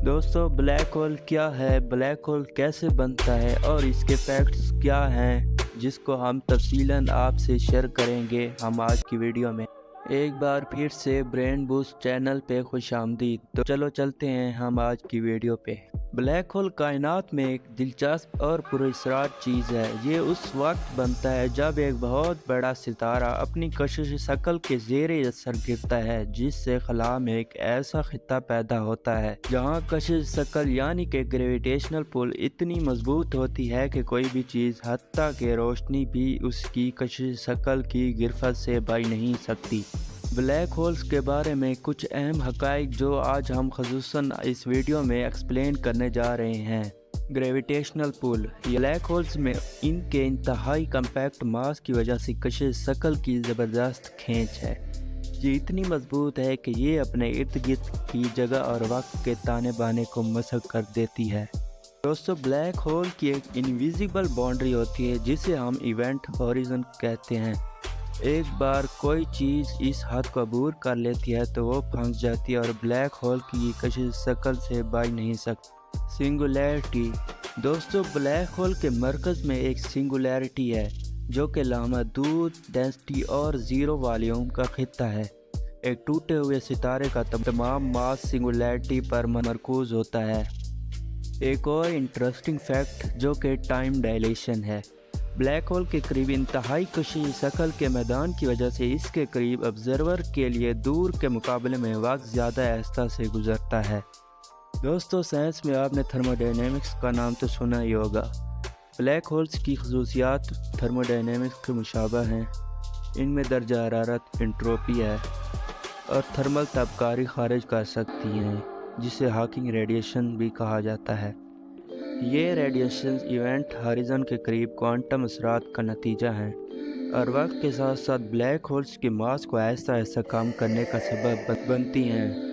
دوستو black hole کیا ہے، بلیک ہول کیسے بنتا ہے اور اس کے فیکٹس کیا ہیں جس کو ہم تفصیلاً آپ سے شیئر کریں گے ہم آج کی ویڈیو میں۔ ایک بار پھر سے برین بوسٹ چینل پہ خوش آمدید۔ تو چلو چلتے ہیں ہم آج کی ویڈیو پہ۔ بلیک ہول کائنات میں ایک دلچسپ اور پراسرار چیز ہے۔ یہ اس وقت بنتا ہے جب ایک بہت بڑا ستارہ اپنی کشش شکل کے زیر اثر گرتا ہے، جس سے خلا میں ایک ایسا خطہ پیدا ہوتا ہے جہاں کشش شکل یعنی کہ گریویٹیشنل پل اتنی مضبوط ہوتی ہے کہ کوئی بھی چیز حتیٰ کہ روشنی بھی اس کی کشش شکل کی گرفت سے بچ نہیں سکتی۔ بلیک ہولز کے بارے میں کچھ اہم حقائق جو آج ہم خصوصاً اس ویڈیو میں ایکسپلین کرنے جا رہے ہیں۔ گریویٹیشنل پول، بلیک ہولز میں ان کے انتہائی کمپیکٹ ماس کی وجہ سے کشش شکل کی زبردست کھینچ ہے۔ یہ اتنی مضبوط ہے کہ یہ اپنے ارد گرد کی جگہ اور وقت کے تانے بانے کو مسخ کر دیتی ہے۔ دوستو بلیک ہول کی ایک انویزیبل باؤنڈری ہوتی ہے جسے ہم ایونٹ ہورائزن کہتے ہیں۔ ایک بار کوئی چیز اس حد کو عبور کر لیتی ہے تو وہ پھنس جاتی ہے اور بلیک ہول کی کشش شکل سے بچ نہیں سکتی۔ سنگولیرٹی، دوستو بلیک ہول کے مرکز میں ایک سنگولیرٹی ہے جو کہ لامحدود ڈینسٹی اور زیرو والیوم کا خطہ ہے۔ ایک ٹوٹے ہوئے ستارے کا تمام ماس سنگولیرٹی پر مرکوز ہوتا ہے۔ ایک اور انٹرسٹنگ فیکٹ جو کہ ٹائم ڈائلیشن ہے۔ بلیک ہول کے قریب انتہائی کشش شکل کے میدان کی وجہ سے اس کے قریب آبزرور کے لیے دور کے مقابلے میں وقت زیادہ آہستہ سے گزرتا ہے۔ دوستو سائنس میں آپ نے تھرموڈائنامکس کا نام تو سنا ہی ہوگا۔ بلیک ہولز کی خصوصیات تھرموڈائنامکس کے مشابہ ہیں۔ ان میں درجہ حرارت انٹروپی ہے اور تھرمل تابکاری خارج کر سکتی ہیں جسے ہاکنگ ریڈیشن بھی کہا جاتا ہے۔ یہ ریڈیشنز ایونٹ ہارائزن کے قریب کوانٹم اثرات کا نتیجہ ہیں اور وقت کے ساتھ ساتھ بلیک ہولز کی ماس کو آہستہ آہستہ کم کرنے کا سبب بنتی ہیں۔